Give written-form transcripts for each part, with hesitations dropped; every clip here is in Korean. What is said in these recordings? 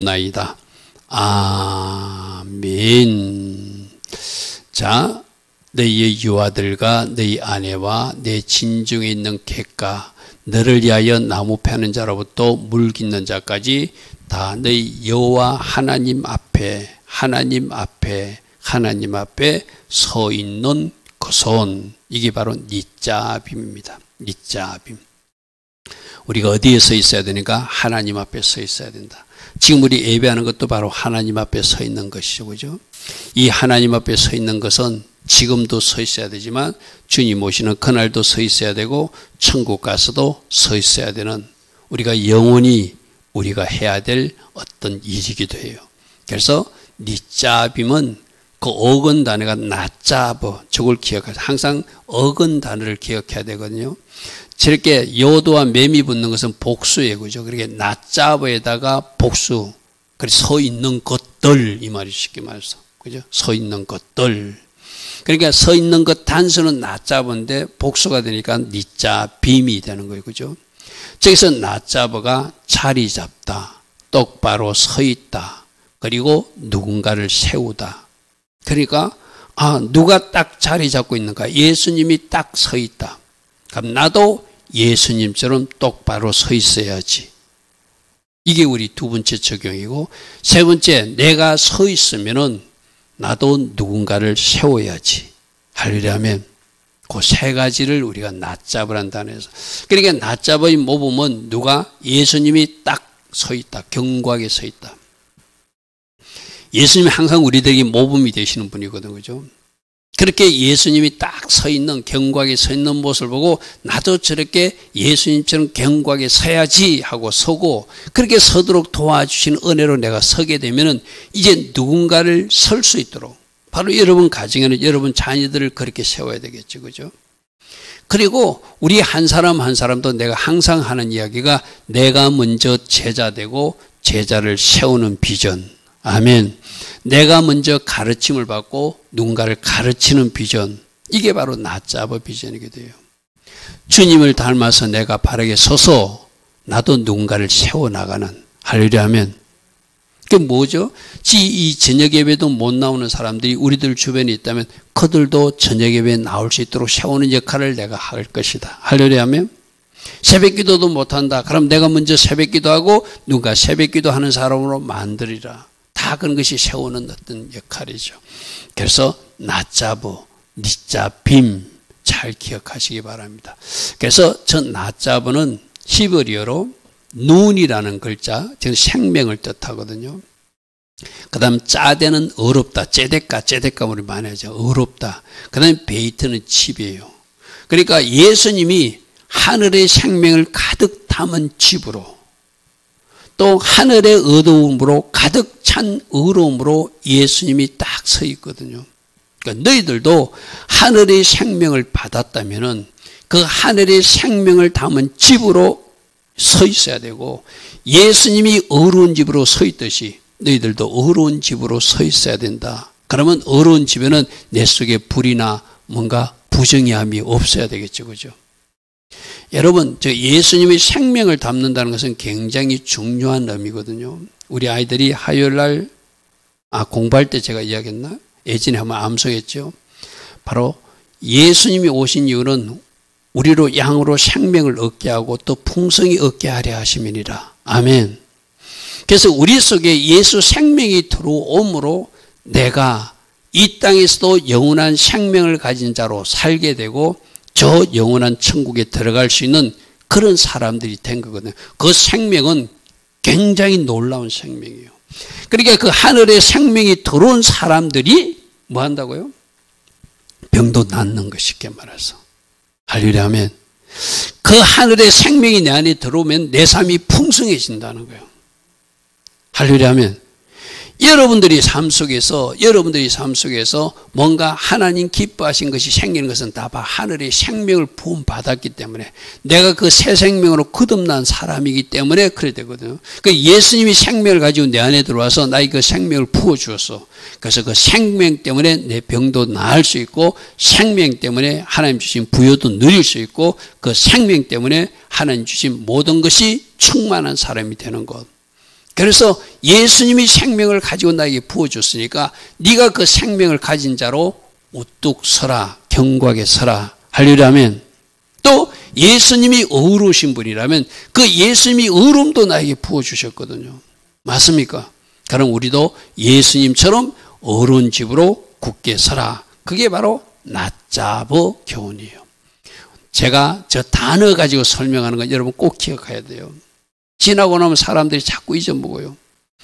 나이다. 아멘. 자, 너희의 유아들과 너희 아내와 내 진중에 있는 객과 너를 위하여 나무 패는 자로부터 물 깃는 자까지 다 너희 여호와 하나님 앞에 서 있는 것은, 이게 바로 닛자빔입니다. 닛자빔. 우리가 어디에 서 있어야 되니까? 하나님 앞에 서 있어야 된다. 지금 우리 예배하는 것도 바로 하나님 앞에 서 있는 것이죠. 그죠? 이 하나님 앞에 서 있는 것은 지금도 서 있어야 되지만 주님 오시는 그날도 서 있어야 되고 천국 가서도 서 있어야 되는, 우리가 영원히 우리가 해야 될 어떤 일이기도 해요. 그래서 닛자빔은 그 어근 단어가 나짜버, 저걸 기억하세요. 항상 어근 단어를 기억해야 되거든요. 저렇게 여도와 맴이 붙는 것은 복수예요. 그죠? 그렇게 나짜버에다가 복수, 그래서 서 있는 것들, 이 말이 쉽게 말해서. 그죠? 서 있는 것들. 그러니까 서 있는 것 단수는 나짜버인데 복수가 되니까 닛자빔이 되는 거예요. 그죠? 저기서 나짜버가 자리 잡다, 똑바로 서 있다, 그리고 누군가를 세우다. 그러니까 누가 딱 자리 잡고 있는가? 예수님이 딱 서 있다. 그럼 나도 예수님처럼 똑바로 서 있어야지. 이게 우리 두 번째 적용이고, 세 번째, 내가 서 있으면은 나도 누군가를 세워야지. 하려면 그 세 가지를 우리가 낫잡으란 단어에서. 그러니까 낫잡의 모범은 누가? 예수님이 딱 서 있다. 견고하게 서 있다. 예수님이 항상 우리들에게 모범이 되시는 분이거든. 그죠? 그렇게 예수님이 딱 서 있는, 견고하게 서 있는 모습을 보고 나도 저렇게 예수님처럼 견고하게 서야지 하고 서고, 그렇게 서도록 도와주시는 은혜로 내가 서게 되면은 이제 누군가를 설 수 있도록, 바로 여러분 가정에는 여러분 자녀들을 그렇게 세워야 되겠죠. 그죠? 그리고 우리 한 사람 한 사람도 내가 항상 하는 이야기가 내가 먼저 제자 되고 제자를 세우는 비전. 아멘. 내가 먼저 가르침을 받고 누군가를 가르치는 비전. 이게 바로 낫잡어 비전이게 돼요. 주님을 닮아서 내가 바르게 서서 나도 누군가를 세워나가는, 할렐루야 하면. 그게 뭐죠? 이 저녁 예배도 못 나오는 사람들이 우리들 주변에 있다면 그들도 저녁 예배에 나올 수 있도록 세우는 역할을 내가 할 것이다. 할렐루야 하면. 새벽 기도도 못한다. 그럼 내가 먼저 새벽 기도하고 누가 새벽 기도하는 사람으로 만들리라. 다 그런 것이 세우는 어떤 역할이죠. 그래서 낫잡어, 닛자빔 잘 기억하시기 바랍니다. 그래서 저 낫잡어는 히브리어로 눈이라는 글자, 즉 생명을 뜻하거든요. 그 다음 짜대는 어렵다. 째데까 우리 많이 하죠. 어렵다. 그 다음에 베이트는 집이에요. 그러니까 예수님이 하늘의 생명을 가득 담은 집으로, 또 하늘의 의로움으로 가득 찬 의로움으로 예수님이 딱 서 있거든요. 그러니까 너희들도 하늘의 생명을 받았다면은 그 하늘의 생명을 담은 집으로 서 있어야 되고, 예수님이 어려운 집으로 서 있듯이 너희들도 어려운 집으로 서 있어야 된다. 그러면 어려운 집에는 내 속에 불이나 뭔가 부정의함이 없어야 되겠죠. 그죠? 여러분, 저 예수님의 생명을 담는다는 것은 굉장히 중요한 의미거든요. 우리 아이들이 화요일 날 공부할 때 제가 이야기했나? 예전에 한번 암송했죠. 바로 예수님이 오신 이유는 우리로 양으로 생명을 얻게 하고 또 풍성히 얻게 하려 하심이니라. 아멘. 그래서 우리 속에 예수 생명이 들어옴으로 내가 이 땅에서도 영원한 생명을 가진 자로 살게 되고 저 영원한 천국에 들어갈 수 있는 그런 사람들이 된 거거든요. 그 생명은 굉장히 놀라운 생명이에요. 그러니까 그 하늘의 생명이 들어온 사람들이 뭐 한다고요? 병도 낫는 것, 쉽게 말해서. 할렐루야 하면 그 하늘의 생명이 내 안에 들어오면 내 삶이 풍성해진다는 거예요. 할렐루야 하면 여러분들이 삶 속에서 뭔가 하나님 기뻐하신 것이 생기는 것은 다 하늘의 생명을 부음 받았기 때문에, 내가 그 새 생명으로 거듭난 사람이기 때문에 그래 되거든요. 그 예수님이 생명을 가지고 내 안에 들어와서 나의 그 생명을 부어 주었어. 그래서 그 생명 때문에 내 병도 나을 수 있고, 생명 때문에 하나님 주신 부여도 누릴 수 있고, 그 생명 때문에 하나님 주신 모든 것이 충만한 사람이 되는 것. 그래서 예수님이 생명을 가지고 나에게 부어줬으니까 네가 그 생명을 가진 자로 우뚝 서라, 견고하게 서라. 할렐루야 아멘. 또 예수님이 의로우신 분이라면 그 예수님이 의로움도 나에게 부어주셨거든요. 맞습니까? 그럼 우리도 예수님처럼 의로운 집으로 굳게 서라. 그게 바로 낫잡어 교훈이에요. 제가 저 단어 가지고 설명하는 건 여러분 꼭 기억해야 돼요. 지나고 나면 사람들이 자꾸 잊어먹어요.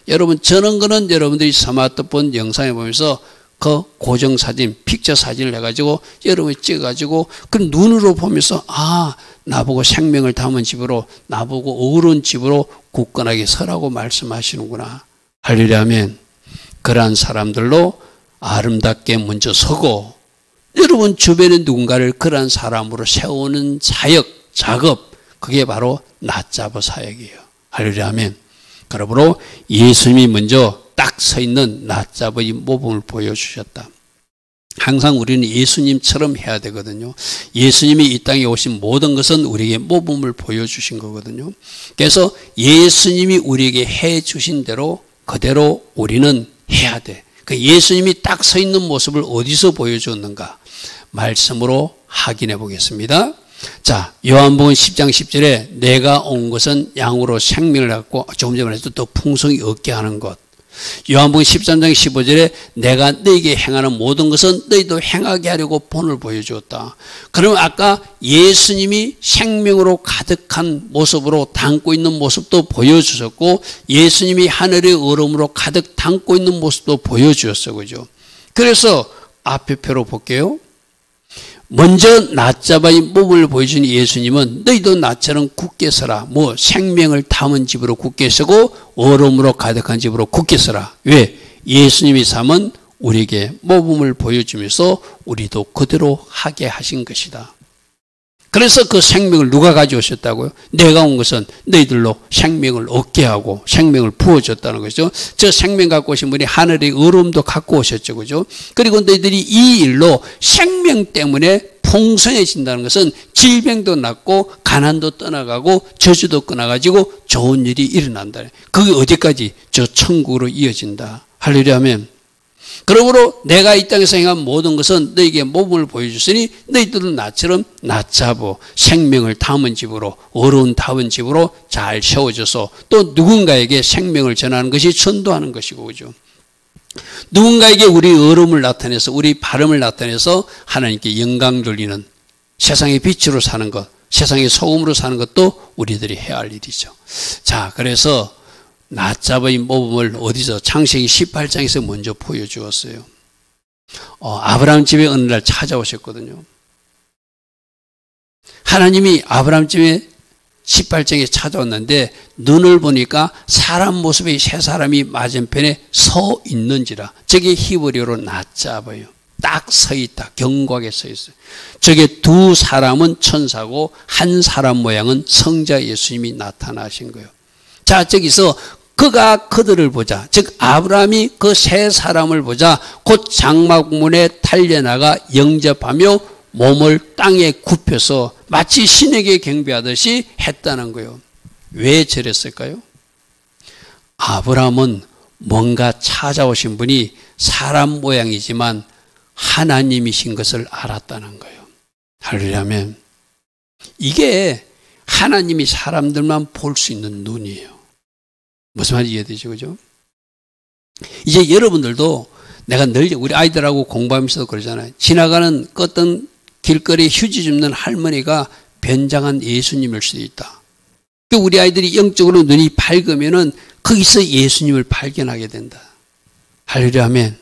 여러분 저런 거는 여러분들이 스마트폰 영상에 보면서 그 고정사진, 픽처 사진을 해가지고 여러분이 찍어가지고 그 눈으로 보면서 아 나보고 생명을 담은 집으로 나보고 의로운 집으로 굳건하게 서라고 말씀하시는구나. 할렐루야 아멘. 그러한 사람들로 아름답게 먼저 서고 여러분 주변에 누군가를 그러한 사람으로 세우는 사역, 작업 그게 바로 낫잡어 사역이에요. 할렐루야 아멘. 그러므로 예수님이 먼저 딱 서 있는 낫잡어의 모범을 보여주셨다. 항상 우리는 예수님처럼 해야 되거든요. 예수님이 이 땅에 오신 모든 것은 우리에게 모범을 보여주신 거거든요. 그래서 예수님이 우리에게 해주신 대로 그대로 우리는 해야 돼. 그 예수님이 딱 서 있는 모습을 어디서 보여줬는가? 말씀으로 확인해 보겠습니다. 자, 요한복음 10장 10절에 내가 온 것은 양으로 생명을 갖고 조금 전에 말했던 더 풍성히 얻게 하는 것. 요한복음 13장 15절에 내가 너에게 행하는 모든 것은 너희도 행하게 하려고 본을 보여주었다. 그러면 아까 예수님이 생명으로 가득한 모습으로 담고 있는 모습도 보여주셨고 예수님이 하늘의 의로움으로 가득 담고 있는 모습도 보여주셨어요. 그죠? 그래서 앞에 표로 볼게요. 먼저 낫잡아의 몸을 보여준 예수님은 너희도 나처럼 굳게 서라. 뭐 생명을 담은 집으로 굳게 서고 의로움으로 가득한 집으로 굳게 서라. 왜? 예수님이 삶은 우리에게 모범을 보여주면서 우리도 그대로 하게 하신 것이다. 그래서 그 생명을 누가 가져오셨다고요? 내가 온 것은 너희들로 생명을 얻게 하고 생명을 부어줬다는 것이죠. 저 생명 갖고 오신 분이 하늘의 의로움도 갖고 오셨죠. 그죠? 그리고 너희들이 이 일로 생명 때문에 풍성해진다는 것은 질병도 낫고 가난도 떠나가고 저주도 끊어가지고 좋은 일이 일어난다. 그게 어디까지? 저 천국으로 이어진다. 할렐루야 아멘. 그러므로 내가 이 땅에서 행한 모든 것은 너에게 모범을 보여주시니 너희들은 나처럼 낫잡어 생명을 담은 집으로 어려운 담은 집으로 잘 세워져서 또 누군가에게 생명을 전하는 것이 전도하는 것이고 그죠. 누군가에게 우리 어려움을 나타내서 우리 바람을 나타내서 하나님께 영광 돌리는 세상의 빛으로 사는 것, 세상의 소금으로 사는 것도 우리들이 해야 할 일이죠. 자, 그래서 낫잡어의 모범을 어디서 창세기 18장에서 먼저 보여주었어요. 아브라함 집에 어느 날 찾아오셨거든요. 하나님이 아브라함 집에 18장에 찾아왔는데 눈을 보니까 사람 모습의 세 사람이 맞은편에 서 있는지라. 저게 히브리어로 낫잡어요. 딱 서 있다. 견고하게 서 있어요. 저게 두 사람은 천사고 한 사람 모양은 성자 예수님이 나타나신 거예요. 자, 저기서 그가 그들을 보자. 즉 아브라함이 그 세 사람을 보자 곧 장막문에 달려나가 영접하며 몸을 땅에 굽혀서 마치 신에게 경배하듯이 했다는 거예요. 왜 저랬을까요? 아브라함은 뭔가 찾아오신 분이 사람 모양이지만 하나님이신 것을 알았다는 거예요. 할렐루야 아멘. 이게 하나님이 사람들만 볼 수 있는 눈이에요. 무슨 말인지 이해되죠? 그죠? 이제 여러분들도 내가 늘 우리 아이들하고 공부하면서도 그러잖아요. 지나가는 어떤 길거리에 휴지 줍는 할머니가 변장한 예수님일 수도 있다. 우리 아이들이 영적으로 눈이 밝으면은 거기서 예수님을 발견하게 된다. 할렐루야 아멘.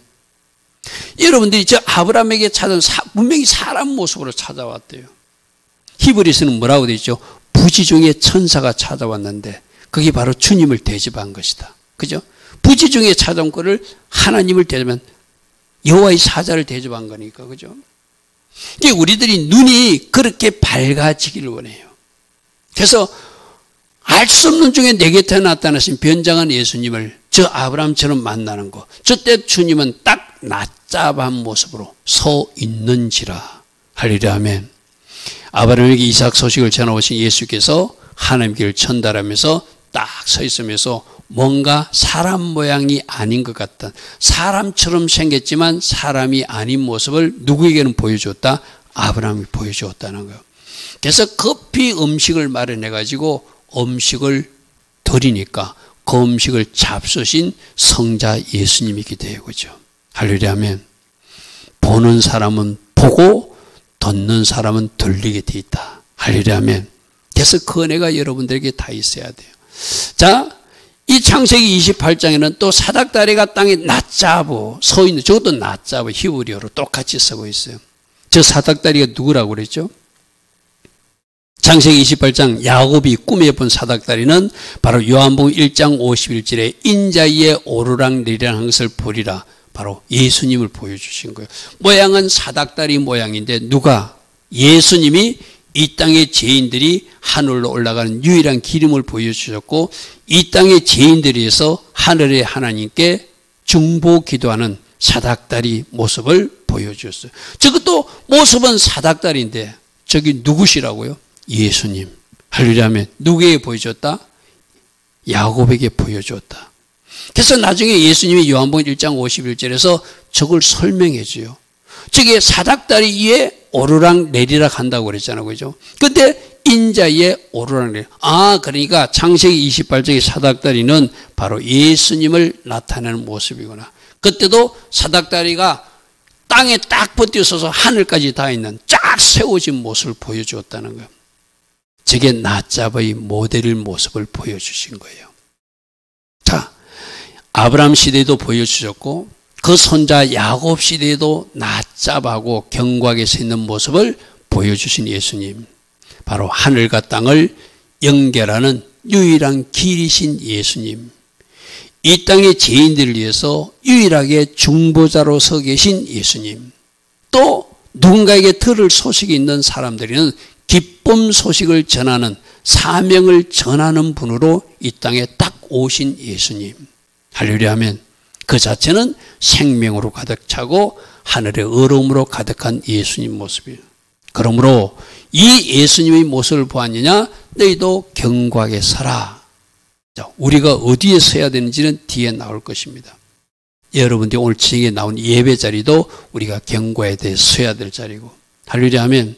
여러분들이 저 아브라함에게 찾아온 분명히 사람 모습으로 찾아왔대요. 히브리서는 뭐라고 되어 있죠? 부지 중에 천사가 찾아왔는데 그게 바로 주님을 대접한 것이다. 그죠? 부지 중에 찾아온 거를 하나님을 대접한 여호와의 사자를 대접한 거니까. 그죠? 이게 우리들이 눈이 그렇게 밝아지기를 원해요. 그래서 알 수 없는 중에 내 곁에 나타나신 변장한 예수님을 저 아브라함처럼 만나는 거. 저때 주님은 딱 낫잡한 모습으로 서 있는지라. 할렐루야 아멘. 아브라함에게 이삭 소식을 전해오신 예수께서 하나님께를 전달하면서 딱 서 있으면서 뭔가 사람 모양이 아닌 것 같던, 사람처럼 생겼지만 사람이 아닌 모습을 누구에게는 보여줬다? 아브라함이 보여주었다는 거예요. 그래서 급히 음식을 마련해 가지고 음식을 드리니까 그 음식을 잡수신 성자 예수님이기도 해요. 그죠? 할렐루야 아멘. 보는 사람은 보고 듣는 사람은 들리게 돼 있다. 할렐루야 아멘. 그래서 그 은혜가 여러분들에게 다 있어야 돼요. 자, 이 창세기 28장에는 또 사닥다리가 땅에 낫자부 서 있는, 저것도 낫자부 히브리어로 똑같이 쓰고 있어요. 저 사닥다리가 누구라고 그랬죠? 창세기 28장 야곱이 꿈에 본 사닥다리는 바로 요한복음 1장 51절에 인자위에 오르락내리락 하는 것을 보리라. 바로 예수님을 보여주신 거예요. 모양은 사닥다리 모양인데 누가? 예수님이 이 땅의 죄인들이 하늘로 올라가는 유일한 기름을 보여주셨고 이 땅의 죄인들에서 하늘의 하나님께 중보 기도하는 사닥다리 모습을 보여주셨어요. 저것도 모습은 사닥다리인데 저기 누구시라고요? 예수님. 할렐루야 하면 누구에게 보여줬다? 야곱에게 보여줬다. 그래서 나중에 예수님이 요한복음 1장 51절에서 저걸 설명해 줘요. 저게 사닥다리 위에 오르락 내리락 한다고 그랬잖아요. 그죠? 근데 인자에 오르락 내리락. 그러니까 창세기 28장의 사닥다리는 바로 예수님을 나타내는 모습이구나. 그때도 사닥다리가 땅에 딱 버텨서서 하늘까지 닿아 있는 쫙 세워진 모습을 보여주었다는 거예요. 저게 낫잡의 모델 모습을 보여주신 거예요. 자, 아브라함 시대에도 보여주셨고 그 손자 야곱 시대에도 낫잡하고 견고하게 서 있는 모습을 보여주신 예수님. 바로 하늘과 땅을 연결하는 유일한 길이신 예수님. 이 땅의 죄인들을 위해서 유일하게 중보자로 서 계신 예수님. 또 누군가에게 들을 소식이 있는 사람들에게는 기쁨 소식을 전하는 사명을 전하는 분으로 이 땅에 딱 오신 예수님. 할렐루야 하면 그 자체는 생명으로 가득 차고 하늘의 의로움으로 가득한 예수님 모습이에요. 그러므로 이 예수님의 모습을 보았느냐? 너희도 견고하게 서라. 자, 우리가 어디에 서야 되는지는 뒤에 나올 것입니다. 여러분들이 오늘 저녁에 나온 예배 자리도 우리가 견고해야 돼 서야 될 자리고. 할렐루야 하면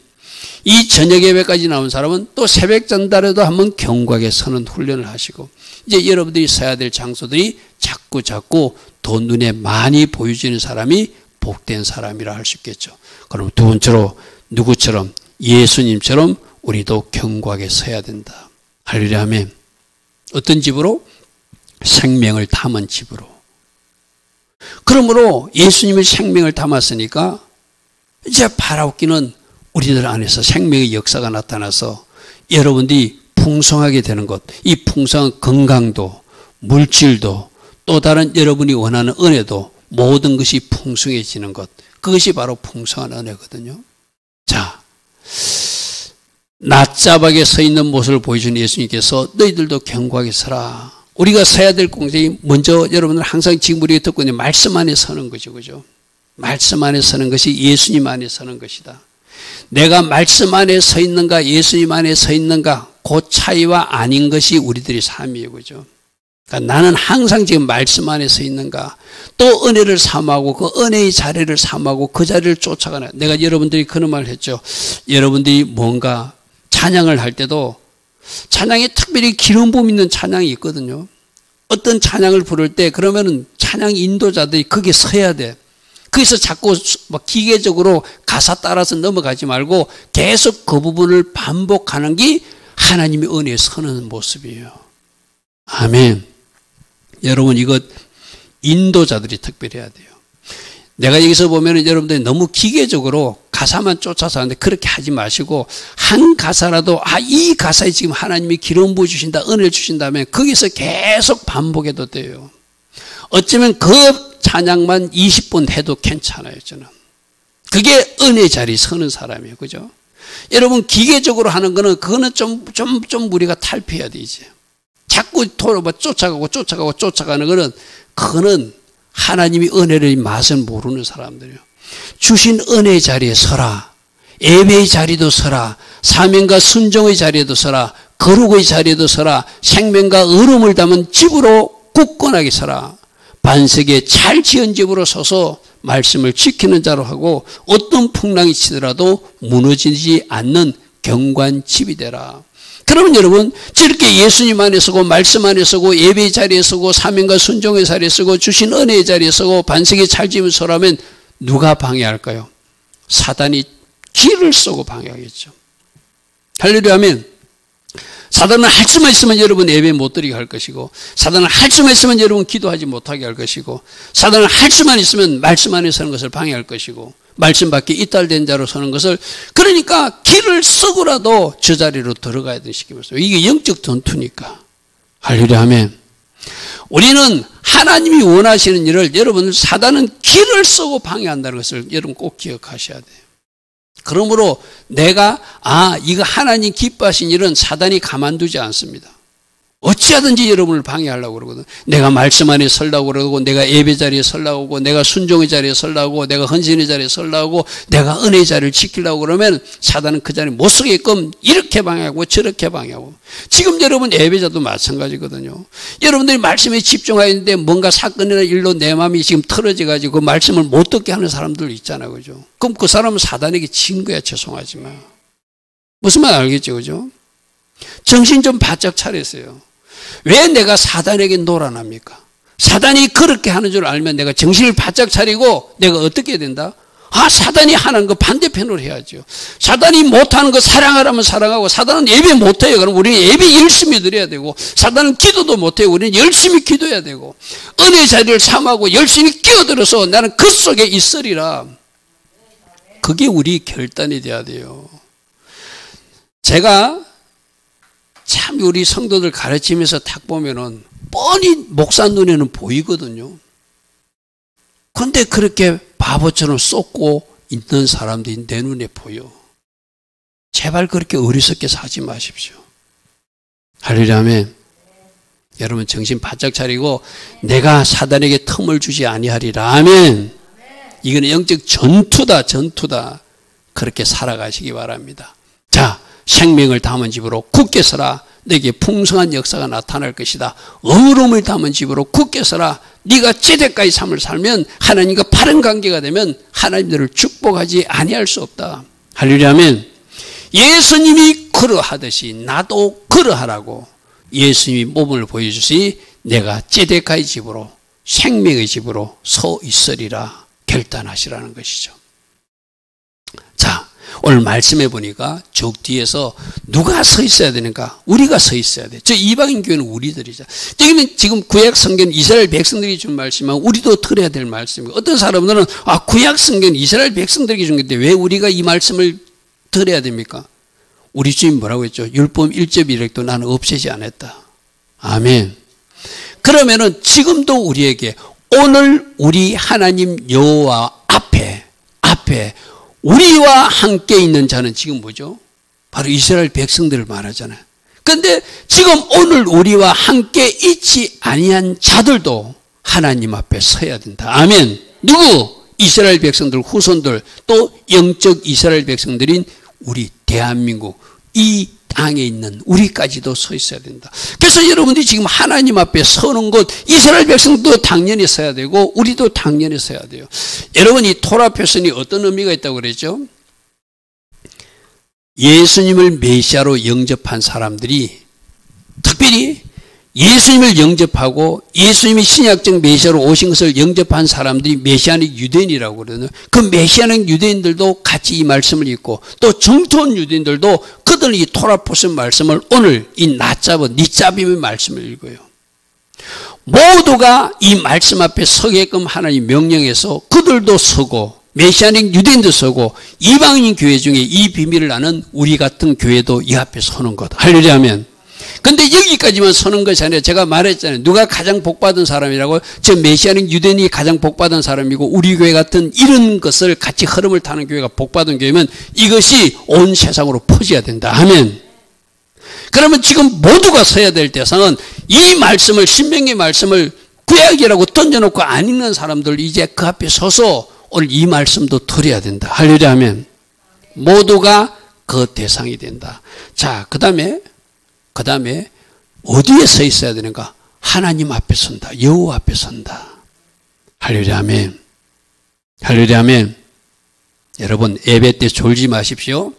이 저녁 예배까지 나온 사람은 또 새벽 전달에도 한번 견고하게 서는 훈련을 하시고 이제 여러분들이 서야 될 장소들이 자꾸 더 눈에 많이 보여지는 사람이 복된 사람이라 할 수 있겠죠. 그럼 두 번째로 누구처럼? 예수님처럼 우리도 견고하게 서야 된다. 할렐루야 하면 어떤 집으로? 생명을 담은 집으로. 그러므로 예수님의 생명을 담았으니까 이제 바라옵기는 우리들 안에서 생명의 역사가 나타나서 여러분들이 풍성하게 되는 것, 이 풍성한 건강도 물질도 또 다른 여러분이 원하는 은혜도 모든 것이 풍성해지는 것, 그것이 바로 풍성한 은혜거든요. 자, 낫잡하게 서 있는 모습을 보여주는 예수님께서 너희들도 견고하게 서라. 우리가 서야 될 공생이 먼저 여러분들 항상 지금 우리가 듣고 있는 말씀 안에 서는 거죠. 그죠? 말씀 안에 서는 것이 예수님 안에 서는 것이다. 내가 말씀 안에 서 있는가 예수님 안에 서 있는가 그 차이와 아닌 것이 우리들의 삶이에요. 그죠? 그러니까 나는 항상 지금 말씀 안에 서 있는가 또 은혜를 삼하고 그 은혜의 자리를 삼하고 그 자리를 쫓아가는 내가 여러분들이 그런 말을 했죠. 여러분들이 뭔가 찬양을 할 때도 찬양에 특별히 기름 부음 있는 찬양이 있거든요. 어떤 찬양을 부를 때 그러면은 찬양 인도자들이 거기에 서야 돼. 거기서 자꾸 막 기계적으로 가사 따라서 넘어가지 말고 계속 그 부분을 반복하는 게 하나님의 은혜에 서는 모습이에요. 아멘. 여러분 이거 인도자들이 특별히 해야 돼요. 내가 여기서 보면은 여러분들이 너무 기계적으로 가사만 쫓아서 하는데 그렇게 하지 마시고 한 가사라도 이 가사에 지금 하나님이 기름 부어 주신다 은혜를 주신다면 거기서 계속 반복해도 돼요. 어쩌면 그 찬양만 20분 해도 괜찮아요. 저는 그게 은혜 자리 서는 사람이에요. 그죠? 여러분 기계적으로 하는 거는 그거는 좀 우리가 탈피해야 돼. 이제 자꾸 쫓아가는 거는 그거는 하나님이 은혜의 맛을 모르는 사람들이에요. 주신 은혜의 자리에 서라. 예배의 자리도 서라. 사명과 순종의 자리에도 서라. 거룩의 자리에도 서라. 생명과 의로움을 담은 집으로 굳건하게 서라. 반석에 잘 지은 집으로 서서 말씀을 지키는 자로 하고 어떤 풍랑이 치더라도 무너지지 않는 견고한 집이 되라. 그러면 여러분 저렇게 예수님 안에 서고 말씀 안에 서고 예배의 자리에 서고 사명과 순종의 자리에 서고 주신 은혜의 자리에 서고 반석에 잘 지은 서라면 누가 방해할까요? 사단이 길을 쏘고 방해하겠죠. 할렐루야 아멘. 사단은 할 수만 있으면 여러분 예배 못 드리게 할 것이고, 사단은 할 수만 있으면 여러분 기도하지 못하게 할 것이고, 사단은 할 수만 있으면 말씀 안에 서는 것을 방해할 것이고, 말씀 밖에 이탈된 자로 서는 것을, 그러니까 길을 쓰고라도 저 자리로 들어가야 되는 시기입니다. 이게 영적 전투니까. 할렐루야 아멘. 우리는 하나님이 원하시는 일을 여러분 사단은 길을 쓰고 방해한다는 것을 여러분 꼭 기억하셔야 돼요. 그러므로 내가 이거 하나님 기뻐하신 일은 사단이 가만두지 않습니다. 어찌하든지 여러분을 방해하려고 그러거든. 내가 말씀 안에 서려고 그러고, 내가 예배 자리에 서려고 하고, 내가 순종의 자리에 서려고 하고, 내가 헌신의 자리에 서려고 하고, 내가 은혜의 자리를 지키려고 그러면 사단은 그 자리에 못 서게끔 이렇게 방해하고 저렇게 방해하고. 지금 여러분 예배자도 마찬가지거든요. 여러분들이 말씀에 집중하여 있는데 뭔가 사건이나 일로 내 마음이 지금 틀어져가지고 그 말씀을 못 듣게 하는 사람들 있잖아요. 그죠? 그럼 그 사람은 사단에게 진 거야. 죄송하지만. 무슨 말 알겠죠? 그죠? 정신 좀 바짝 차렸어요. 왜 내가 사단에게 놀아납니까? 사단이 그렇게 하는 줄 알면 내가 정신을 바짝 차리고 내가 어떻게 해야 된다? 사단이 하는 거 반대편으로 해야죠. 사단이 못하는 거 사랑하라면 사랑하고, 사단은 예배 못해요. 그럼 우리는 예배 열심히 드려야 되고, 사단은 기도도 못해요. 우리는 열심히 기도해야 되고, 은혜 자리를 삼하고 열심히 끼어들어서 나는 그 속에 있으리라. 그게 우리 결단이 돼야 돼요. 제가 참 우리 성도들 가르치면서 딱 보면은 뻔히 목사 눈에는 보이거든요. 그런데 그렇게 바보처럼 쏟고 있는 사람들이 내 눈에 보여. 제발 그렇게 어리석게 사지 마십시오. 할렐루야 아멘. 여러분 정신 바짝 차리고 내가 사단에게 틈을 주지 아니하리라. 아멘. 이거는 영적 전투다. 그렇게 살아가시기 바랍니다. 자, 생명을 담은 집으로 굳게 서라. 내게 풍성한 역사가 나타날 것이다. 의로움을 담은 집으로 굳게 서라. 네가 찌대까지 삶을 살면, 하나님과 바른 관계가 되면 하나님들을 축복하지 아니할 수 없다. 할렐루야 아멘. 예수님이 그러하듯이 나도 그러하라고 예수님이 몸을 보여주시니 내가 찌대까지 집으로, 생명의 집으로 서 있으리라 결단하시라는 것이죠. 자, 오늘 말씀해 보니까 저 뒤에서 누가 서 있어야 되는가? 우리가 서 있어야 돼. 저 이방인 교회는 우리들이죠. 여기는 지금 구약 성경 이스라엘 백성들이 준 말씀이면 우리도 들어야 될 말씀이고, 어떤 사람들은 구약 성경 이스라엘 백성들에게 준 건데 왜 우리가 이 말씀을 들어야 됩니까? 우리 주님 뭐라고 했죠? 율법 1절 1획도 나는 없애지 않았다. 아멘. 그러면은 지금도 우리에게 오늘 우리 하나님 여호와 앞에 우리와 함께 있는 자는 지금 뭐죠? 바로 이스라엘 백성들을 말하잖아요. 그런데 지금 오늘 우리와 함께 있지 아니한 자들도 하나님 앞에 서야 된다. 아멘. 누구? 이스라엘 백성들, 후손들, 또 영적 이스라엘 백성들인 우리 대한민국, 이 땅에 있는 우리까지도 서 있어야 된다. 그래서 여러분들이 지금 하나님 앞에 서는 곳, 이스라엘 백성도 당연히 서야 되고 우리도 당연히 서야 돼요. 여러분, 이 토라 표선이 어떤 의미가 있다고 그랬죠? 예수님을 메시아로 영접한 사람들이, 특별히 예수님을 영접하고 예수님이 신약적 메시아로 오신 것을 영접한 사람들이 메시아닉 유대인이라고 그러거든요. 그 메시아닉 유대인들도 같이 이 말씀을 읽고, 또 정토원 유대인들도 그들 이 토라포스 말씀을 오늘 이 낮잡은 니짜빔의 말씀을 읽어요. 모두가 이 말씀 앞에 서게끔 하나님 명령해서 그들도 서고, 메시아닉 유대인도 서고, 이방인 교회 중에 이 비밀을 아는 우리 같은 교회도 이 앞에 서는 것. 할렐루야 하면. 근데 여기까지만 서는 것이 아니라 제가 말했잖아요. 누가 가장 복받은 사람이라고? 저 메시아닉 유대인이 가장 복받은 사람이고, 우리 교회 같은 이런 것을 같이 흐름을 타는 교회가 복받은 교회면 이것이 온 세상으로 퍼져야 된다. 아멘. 그러면 지금 모두가 서야 될 대상은 이 말씀을, 신명의 말씀을 구약이라고 던져놓고 안 읽는 사람들 이제 그 앞에 서서 오늘 이 말씀도 들어야 된다. 할렐루야 하면 모두가 그 대상이 된다. 자, 그 다음에 어디에 서 있어야 되는가? 하나님 앞에 선다. 여호와 앞에 선다. 할렐루야 아멘. 할렐루야 아멘. 여러분 예배 때 졸지 마십시오.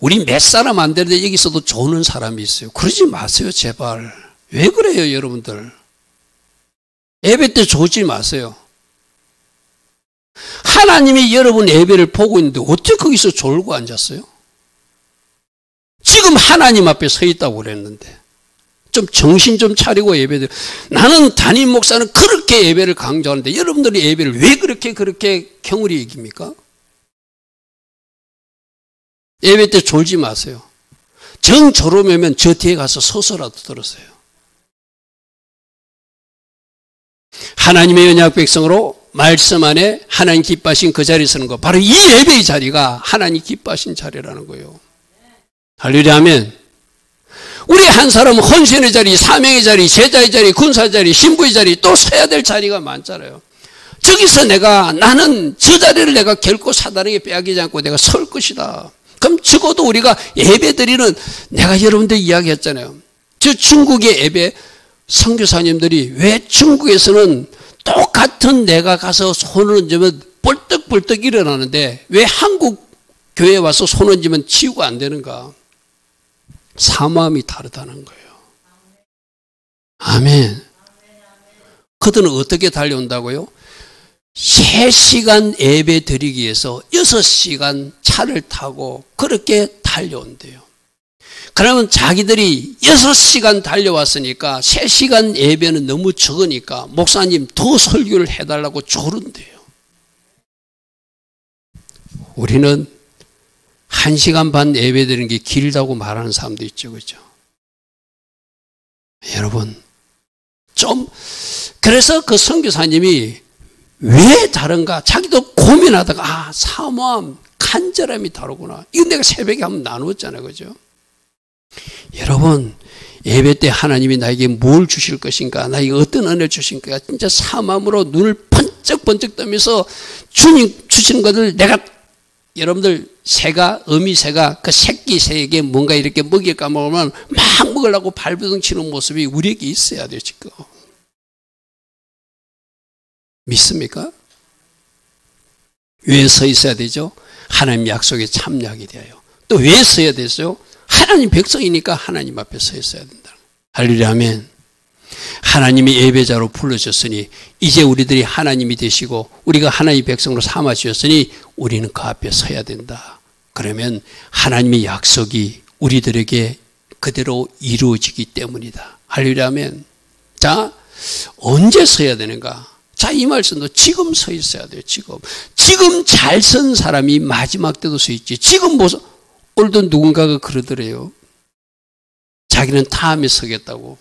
우리 몇 사람 안 되는데 여기서도 조는 사람이 있어요. 그러지 마세요 제발. 왜 그래요 여러분들. 예배 때 졸지 마세요. 하나님이 여러분 예배를 보고 있는데 어떻게 거기서 졸고 앉았어요? 지금 하나님 앞에 서 있다고 그랬는데 좀 정신 좀 차리고 예배들. 나는 담임 목사는 그렇게 예배를 강조하는데 여러분들이 예배를 왜 그렇게 경홀히 얘기입니까? 예배 때 졸지 마세요. 정 졸음이면 저 뒤에 가서 서서라도 들으세요. 하나님의 언약 백성으로 말씀 안에 하나님 기뻐하신 그 자리에 서는 거, 바로 이 예배의 자리가 하나님 기뻐하신 자리라는 거예요. 할렐루야 아멘. 우리 한 사람은 헌신의 자리, 사명의 자리, 제자의 자리, 군사의 자리, 신부의 자리, 또 서야 될 자리가 많잖아요. 저기서 나는 저 자리를 내가 결코 사단에게 빼앗기지 않고 내가 설 것이다. 그럼 적어도 우리가 예배 드리는, 내가 여러분들 이야기했잖아요. 저 중국의 예배 선교사님들이 왜 중국에서는 똑같은 내가 가서 손을 얹으면 벌떡벌떡 일어나는데 왜 한국 교회에 와서 손 얹으면 치유가 안 되는가? 사마음이 다르다는 거예요. 아멘. 그들은 어떻게 달려온다고요? 3시간 예배 드리기 위해서 6시간 차를 타고 그렇게 달려온대요. 그러면 자기들이 6시간 달려왔으니까 3시간 예배는 너무 적으니까 목사님 더 설교를 해달라고 조른대요. 우리는 1시간 반 예배 드리는 게 길다고 말하는 사람도 있죠. 그죠? 여러분, 그래서 그 선교사님이 왜 다른가? 자기도 고민하다가, 사모함, 간절함이 다르구나. 이거 내가 새벽에 한번 나누었잖아요. 그죠? 여러분, 예배 때 하나님이 나에게 뭘 주실 것인가? 나에게 어떤 은혜를 주실까? 진짜 사모함으로 눈을 번쩍번쩍 뜨면서 주님 주시는 것을 내가, 여러분들 어미새가 그 새끼 새에게 뭔가 이렇게 먹일까 먹으면 막 먹으려고 발버둥 치는 모습이 우리에게 있어야 돼요, 지금. 믿습니까? 왜 서 있어야 되죠? 하나님 약속에 참여하게 되어요. 또 왜 서야 되죠? 하나님 백성이니까 하나님 앞에 서 있어야 된다. 할렐루야 아멘. 하나님이 예배자로 불러주셨으니 이제 우리들이 하나님이 되시고 우리가 하나님의 백성으로 삼아주셨으니 우리는 그 앞에 서야 된다. 그러면 하나님의 약속이 우리들에게 그대로 이루어지기 때문이다. 할렐루야 아멘. 자, 언제 서야 되는가? 자, 이 말씀도 지금 서 있어야 돼요. 지금 잘 선 사람이 마지막 때도 서 있지. 지금 오늘도 누군가가 그러더래요. 자기는 다음에 서겠다고.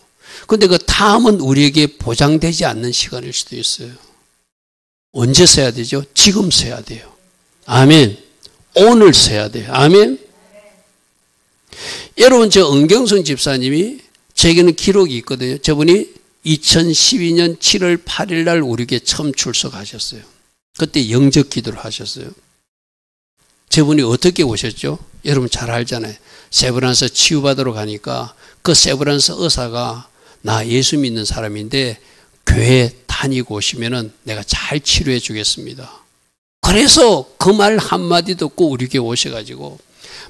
그런데 그 다음은 우리에게 보장되지 않는 시간일 수도 있어요. 언제 서야 되죠? 지금 서야 돼요. 아멘. 오늘 서야 돼요. 아멘. 여러분, 저 은경선 집사님이, 제게는 기록이 있거든요. 저분이 2012년 7월 8일 날 우리에게 처음 출석하셨어요. 그때 영적 기도를 하셨어요. 저분이 어떻게 오셨죠? 여러분 잘 알잖아요. 세브란스 치유받으러 가니까 그 세브란스 의사가 나 예수 믿는 사람인데 교회 다니고 오시면은 내가 잘 치료해 주겠습니다. 그래서 그 말 한마디 듣고 우리에게 오셔가지고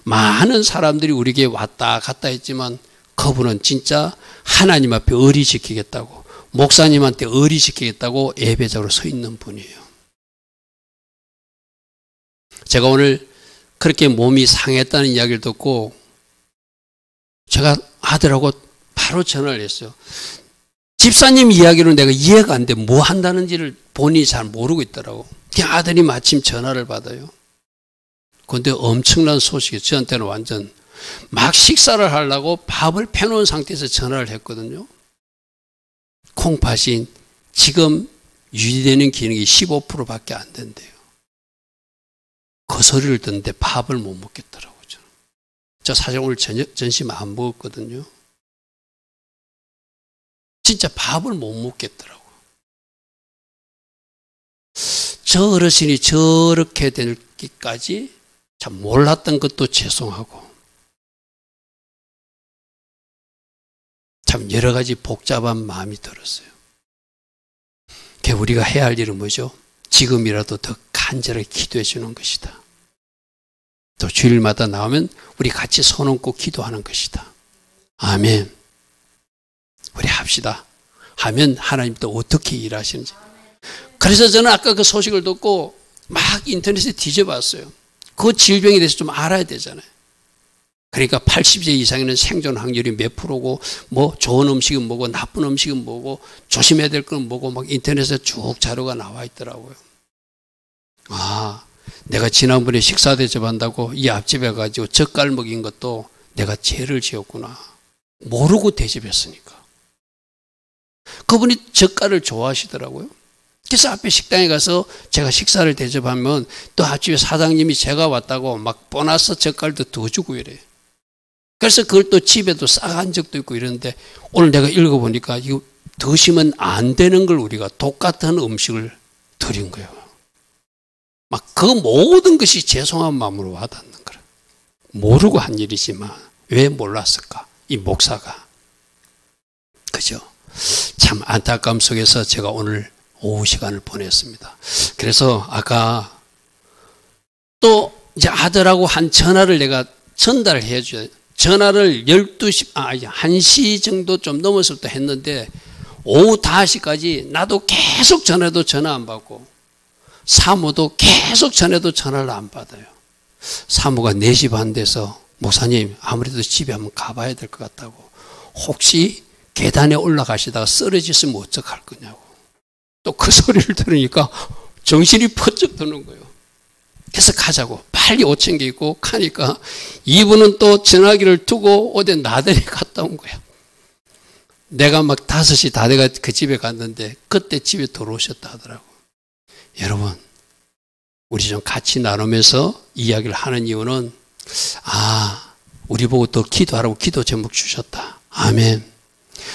많은 사람들이 우리에게 왔다 갔다 했지만 그분은 진짜 하나님 앞에 의리 지키겠다고, 목사님한테 의리 지키겠다고 예배자로 서 있는 분이에요. 제가 오늘 그렇게 몸이 상했다는 이야기를 듣고 제가 아들하고 바로 전화를 했어요. 집사님 이야기로 내가 이해가 안 돼. 뭐 한다는지를 본인이 잘 모르고 있더라고. 아들이 마침 전화를 받아요. 그런데 엄청난 소식이, 저한테는 완전 막 식사를 하려고 밥을 펴놓은 상태에서 전화를 했거든요. 콩팥이 지금 유지되는 기능이 15%밖에 안 된대요. 그 소리를 듣는데 밥을 못 먹겠더라고요. 저 사실 오늘 점심 안 먹었거든요. 진짜 밥을 못 먹겠더라고요. 저 어르신이 저렇게 되기까지 참 몰랐던 것도 죄송하고, 참 여러 가지 복잡한 마음이 들었어요. 우리가 해야 할 일은 뭐죠? 지금이라도 더 간절하게 기도해 주는 것이다. 또 주일마다 나오면 우리 같이 손 얹고 기도하는 것이다. 아멘. 우리 합시다. 하면 하나님 또 어떻게 일하시는지. 그래서 저는 아까 그 소식을 듣고 막 인터넷에 뒤져봤어요. 그 질병에 대해서 좀 알아야 되잖아요. 그러니까 80세 이상에는 생존 확률이 몇 프로고, 뭐 좋은 음식은 뭐고, 나쁜 음식은 뭐고, 조심해야 될 건 뭐고, 막 인터넷에 쭉 자료가 나와 있더라고요. 아, 내가 지난번에 식사 대접한다고 이 앞집에 가지고 젓갈 먹인 것도 내가 죄를 지었구나. 모르고 대접했으니까. 그분이 젓갈을 좋아하시더라고요. 그래서 앞에 식당에 가서 제가 식사를 대접하면 또 앞집에 사장님이 제가 왔다고 막 보너스 젓갈도 더 주고 이래요. 그래서 그걸 또 집에도 싸간 적도 있고 이러는데, 오늘 내가 읽어보니까 이거 드시면 안 되는 걸 우리가 똑같은 음식을 드린 거예요. 막 그 모든 것이 죄송한 마음으로 와닿는 거예요. 모르고 한 일이지만 왜 몰랐을까? 이 목사가. 그죠? 참 안타까움 속에서 제가 오늘 오후 시간을 보냈습니다. 그래서 아까 또 이제 아들하고 한 전화를 내가 전달을 해줘요. 전화를 1시 정도 좀 넘어서부터 했는데 오후 5시까지 나도 계속 전화도 전화 안 받고 사모도 계속 전화도 전화를 안 받아요. 사모가 4시 반 돼서 목사님 아무래도 집에 한번 가봐야 될 것 같다고. 혹시 계단에 올라가시다가 쓰러지시면 어떡할 거냐고. 또 그 소리를 들으니까 정신이 퍼쩍 드는 거예요. 그래서 가자고. 빨리 옷 챙겨 입고 가니까 이분은 또 전화기를 두고 어디 나들이 갔다 온 거야. 내가 막 5시 다 돼가 그 집에 갔는데 그때 집에 들어오셨다 하더라고. 여러분, 우리 좀 같이 나누면서 이야기를 하는 이유는, 우리 보고 더 기도하라고 기도 제목 주셨다. 아멘.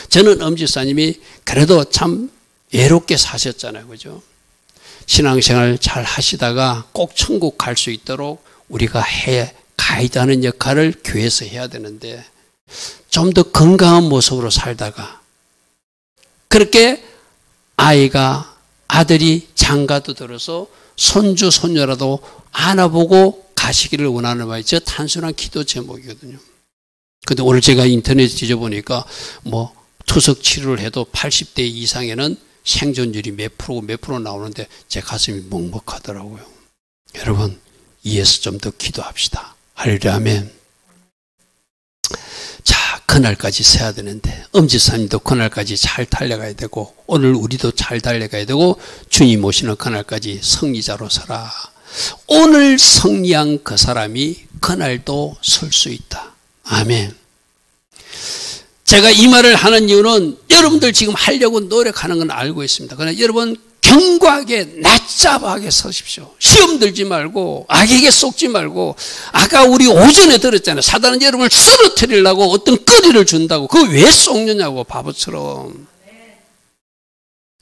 저는 엄지사님이 그래도 참 외롭게 사셨잖아요. 그죠? 신앙생활 잘 하시다가 꼭 천국 갈 수 있도록 우리가 가이드하는 역할을 교회에서 해야 되는데, 좀 더 건강한 모습으로 살다가 그렇게 아들이 장가도 들어서 손주 손녀라도 안아보고 가시기를 원하는 바에 저 단순한 기도 제목이거든요. 근데 오늘 제가 인터넷 뒤져보니까 뭐 투석 치료를 해도 80대 이상에는 생존율이 몇 프로 나오는데 제 가슴이 먹먹하더라고요. 여러분, 이에서 좀 더 기도합시다. 할렐루야, 아멘. 자, 그날까지 세야 되는데 엄지사님도 그날까지 잘 달려가야 되고 오늘 우리도 잘 달려가야 되고 주님 오시는 그날까지 승리자로 서라. 오늘 승리한 그 사람이 그날도 설 수 있다. 아멘. 제가 이 말을 하는 이유는 여러분들 지금 하려고 노력하는 건 알고 있습니다. 그러나 여러분 견고하게 낮잡하게 서십시오. 시험 들지 말고 악에게 속지 말고. 아까 우리 오전에 들었잖아요. 사단은 여러분을 쓰러뜨리려고 어떤 거리를 준다고. 그거 왜 속느냐고, 바보처럼.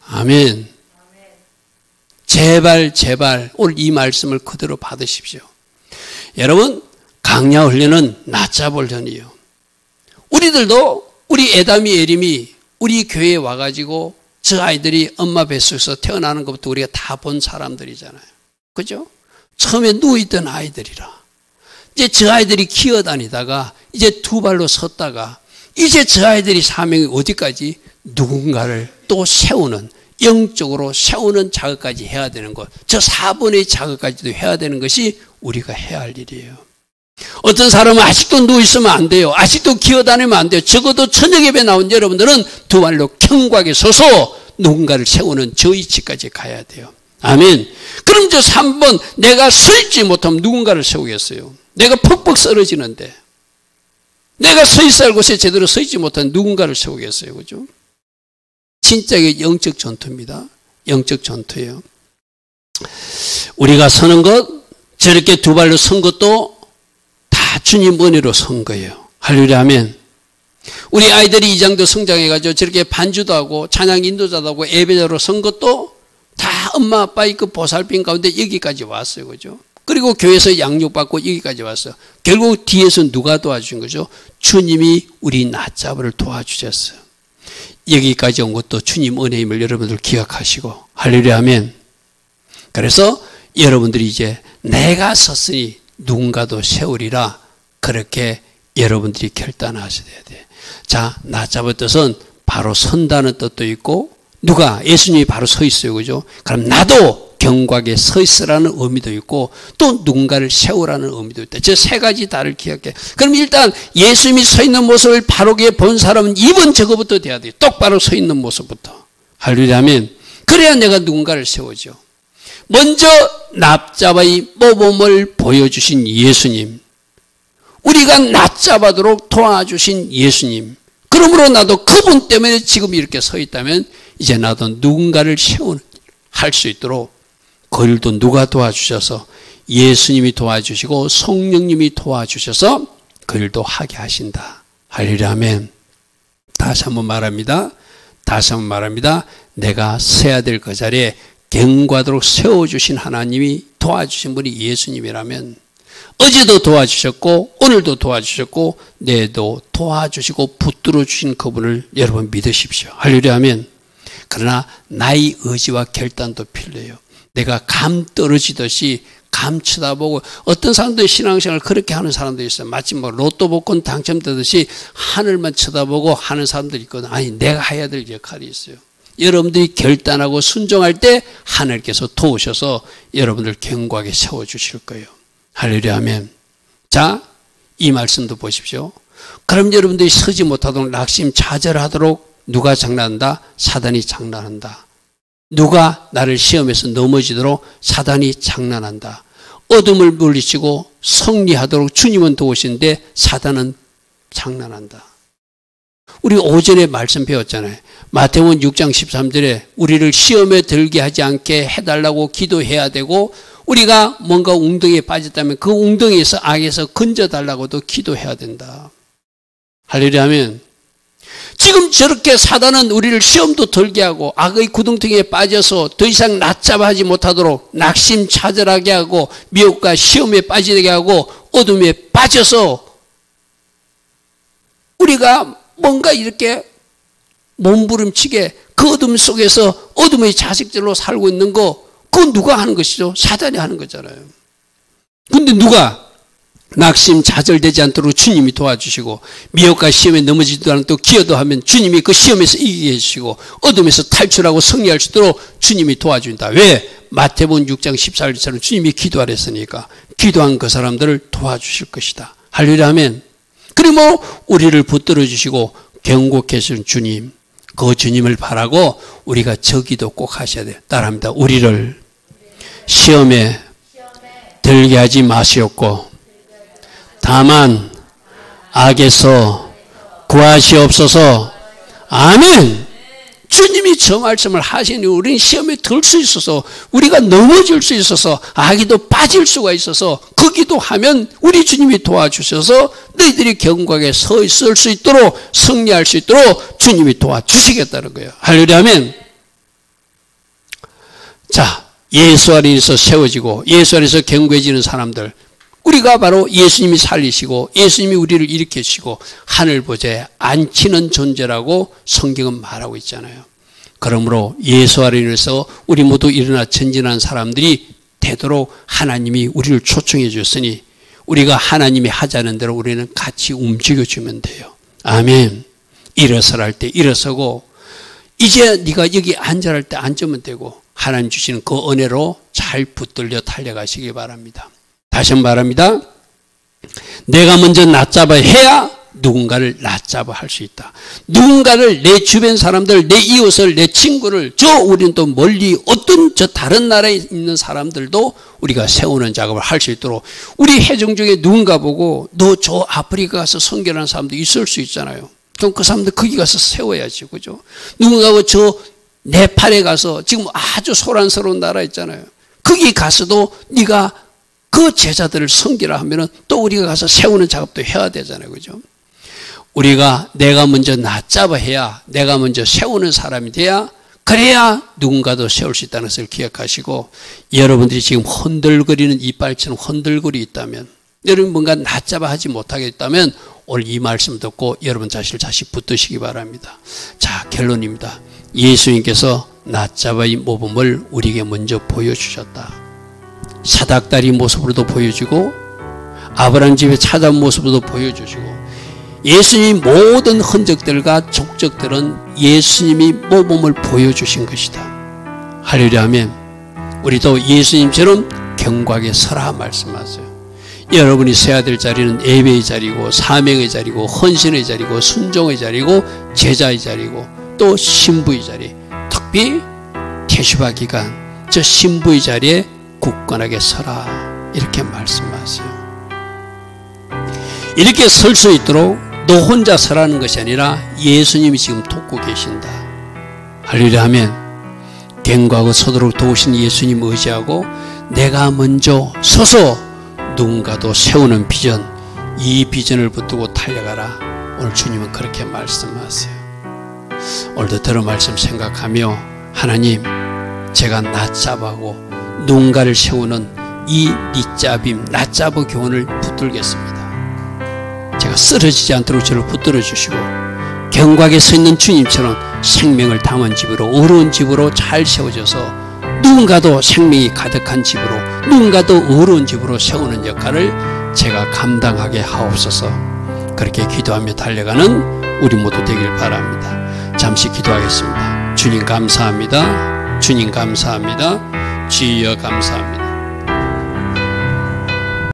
아멘. 제발 오늘 이 말씀을 그대로 받으십시오. 여러분, 강야 훈련은 낮잡 훈련이에요. 우리들도 우리 에담이 에림이 우리 교회에 와가지고 저 아이들이 엄마 뱃속에서 태어나는 것부터 우리가 다 본 사람들이잖아요. 그죠? 처음에 누워있던 아이들이라. 이제 저 아이들이 기어다니다가 이제 두 발로 섰다가 이제 저 아이들이 사명이 어디까지? 누군가를 또 세우는, 영적으로 세우는 작업까지 해야 되는 것. 저 4번의 작업까지도 해야 되는 것이 우리가 해야 할 일이에요. 어떤 사람은 아직도 누워있으면 안 돼요. 아직도 기어다니면 안 돼요. 적어도 저녁 예배 나온 여러분들은 두 발로 견고하게 서서 누군가를 세우는 저 위치까지 가야 돼요. 아멘. 그럼 저 3번 내가 서 있지 못하면 누군가를 세우겠어요. 내가 퍽퍽 쓰러지는데 내가 서 있어야 할 곳에 제대로 서 있지 못한 누군가를 세우겠어요. 그죠? 진짜 이게 영적 전투입니다. 영적 전투예요. 우리가 서는 것, 저렇게 두 발로 선 것도 다 주님 은혜로 선 거예요. 할렐루야, 아멘. 우리 아이들이 이 정도 성장해가지고 저렇게 반주도 하고 찬양 인도자도 하고 예배자로 선 것도 다 엄마 아빠의 그 보살핌 가운데 여기까지 왔어요. 그죠? 그리고 교회에서 양육받고 여기까지 왔어요. 결국 뒤에서 누가 도와준 거죠? 주님이 우리 낮잡을 도와주셨어요. 여기까지 온 것도 주님 은혜임을 여러분들 기억하시고 할렐루야 아멘. 그래서 여러분들이 이제 내가 섰으니 누군가도 세우리라 그렇게 여러분들이 결단하셔야 돼. 자, 낮잡은 뜻은 바로 선다는 뜻도 있고 누가 예수님이 바로 서 있어요. 그죠? 그럼 나도 견고하게 서 있으라는 의미도 있고 또 누군가를 세우라는 의미도 있다. 저 세 가지 다를 기억해. 그럼 일단 예수님이 서 있는 모습을 바르게 본 사람은 이번 저거부터 돼야 돼요. 똑바로 서 있는 모습부터. 할렐루야 아멘. 그래야 내가 누군가를 세우죠. 먼저 납잡아의 모범을 보여주신 예수님. 우리가 납잡아도록 도와주신 예수님. 그러므로 나도 그분 때문에 지금 이렇게 서 있다면 이제 나도 누군가를 할 수 있도록 그 일도 누가 도와주셔서 예수님이 도와주시고 성령님이 도와주셔서 그 일도 하게 하신다. 할렐루야 아멘. 다시 한번 말합니다. 내가 서야 될 그 자리에 견고하도록 세워주신 하나님이 도와주신 분이 예수님이라면 어제도 도와주셨고 오늘도 도와주셨고 내일도 도와주시고 붙들어 주신 그분을 여러분 믿으십시오. 할렐루야 아멘. 그러나 나의 의지와 결단도 필요해요. 내가 감 떨어지듯이 감 쳐다보고 어떤 사람들이 신앙생활을 그렇게 하는 사람도 있어요. 마치 뭐 로또 복권 당첨되듯이 하늘만 쳐다보고 하는 사람들이 있거든. 아니 내가 해야 될 역할이 있어요. 여러분들이 결단하고 순종할 때 하나님께서 도우셔서 여러분들 견고하게 세워주실 거예요. 할렐루야 아멘. 자, 이 말씀도 보십시오. 그럼 여러분들이 서지 못하도록 낙심자절하도록 누가 장난한다? 사단이 장난한다. 누가 나를 시험에서 넘어지도록 사단이 장난한다. 어둠을 물리치고 승리하도록 주님은 도우시는데 사단은 장난한다. 우리 오전에 말씀 배웠잖아요. 마태복음 6장 13절에 우리를 시험에 들게 하지 않게 해달라고 기도해야 되고 우리가 뭔가 웅덩이에 빠졌다면 그 웅덩이에서 악에서 건져달라고도 기도해야 된다. 할렐루야 하면 지금 저렇게 사단은 우리를 시험도 들게 하고 악의 구덩텅이에 빠져서 더 이상 낮잡아하지 못하도록 낙심차절하게 하고 미혹과 시험에 빠지게 하고 어둠에 빠져서 우리가 뭔가 이렇게 몸부림치게 그 어둠 속에서 어둠의 자식들로 살고 있는 거 그건 누가 하는 것이죠? 사단이 하는 거잖아요. 근데 누가 낙심자절되지 않도록 주님이 도와주시고 미혹과 시험에 넘어지지도 않도록 기여도 하면 주님이 그 시험에서 이기게 해주시고 어둠에서 탈출하고 승리할 수 있도록 주님이 도와준다. 왜? 마태복음 6장 14절처럼 주님이 기도하랬으니까 기도한 그 사람들을 도와주실 것이다. 할렐루야 아멘. 그리고 우리를 붙들어 주시고 견고케 해주신 주님, 그 주님을 바라고 우리가 저 기도 꼭 하셔야 돼요. 따라합니다. 우리를 시험에 들게 하지 마시옵고 다만 악에서 구하시옵소서. 아멘. 주님이 저 말씀을 하시니 우리는 시험에 들 수 있어서 우리가 넘어질 수 있어서 악에도 빠질 수가 있어서 그 기도하면 우리 주님이 도와주셔서 너희들이 견고하게 서 있을 수 있도록 승리할 수 있도록 주님이 도와주시겠다는 거예요. 할렐루야 아멘. 자, 예수 안에서 세워지고 예수 안에서 견고해지는 사람들, 우리가 바로 예수님이 살리시고 예수님이 우리를 일으키시고 하늘 보좌에 앉히는 존재라고 성경은 말하고 있잖아요. 그러므로 예수 안에서 우리 모두 일어나 전진한 사람들이 되도록 하나님이 우리를 초청해 주셨으니 우리가 하나님이 하자는 대로 우리는 같이 움직여주면 돼요. 아멘. 일어서라 할 때 일어서고 이제 네가 여기 앉아라 할 때 앉으면 되고 하나님 주시는 그 은혜로 잘 붙들려 달려가시기 바랍니다. 다시 한번 말합니다. 내가 먼저 낮잡아야 해야 누군가를 낮잡아 할 수 있다. 누군가를 내 주변 사람들, 내 이웃을, 내 친구를, 우리는 또 멀리 어떤 저 다른 나라에 있는 사람들도 우리가 세우는 작업을 할 수 있도록 우리 회중 중에 누군가 보고 너 저 아프리카 가서 선교하는 사람도 있을 수 있잖아요. 그럼 그 사람들 거기 가서 세워야지, 그죠? 누군가 저 네팔에 가서 지금 아주 소란스러운 나라 있잖아요. 거기 가서도 네가 그 제자들을 섬기라 하면은 또 우리가 가서 세우는 작업도 해야 되잖아요. 그죠? 우리가 내가 먼저 낮잡아 해야 내가 먼저 세우는 사람이 돼야 그래야 누군가도 세울 수 있다는 것을 기억하시고 여러분들이 지금 흔들거리는 이빨처럼 흔들거리 있다면 여러분 뭔가 낮잡아 하지 못하게 있다면 오늘 이 말씀 듣고 여러분 자신을 다시 붙드시기 바랍니다. 자, 결론입니다. 예수님께서 낮잡아의 모범을 우리에게 먼저 보여주셨다. 사닥다리 모습으로도 보여주고 아브라함 집에 찾아온 모습으로도 보여주시고 예수님 모든 흔적들과 족적들은 예수님이 모범을 보여주신 것이다. 할렐루야 하면 우리도 예수님처럼 경고하게 서라 말씀하세요. 여러분이 서야 될 자리는 예배의 자리고 사명의 자리고 헌신의 자리고 순종의 자리고 제자의 자리고 또 신부의 자리, 특히 태시바 기간 저 신부의 자리에 굳건하게 서라 이렇게 말씀하세요. 이렇게 설 수 있도록 너 혼자 서라는 것이 아니라 예수님이 지금 돕고 계신다. 할렐루야 하면 견고하고 서도록 도우신 예수님 의지하고 내가 먼저 서서 누군가도 세우는 비전, 이 비전을 붙들고 달려가라. 오늘 주님은 그렇게 말씀하세요. 오늘도 들은 말씀 생각하며 하나님, 제가 낮잡아고 누군가를 세우는 이 니잡임, 낮잡어 교훈을 붙들겠습니다. 제가 쓰러지지 않도록 저를 붙들어 주시고 견고하게 서 있는 주님처럼 생명을 담은 집으로, 어려운 집으로 잘 세워져서 누군가도 생명이 가득한 집으로, 누군가도 어려운 집으로 세우는 역할을 제가 감당하게 하옵소서. 그렇게 기도하며 달려가는 우리 모두 되길 바랍니다. 잠시 기도하겠습니다. 주님 감사합니다. 주님 감사합니다. 주여 감사합니다.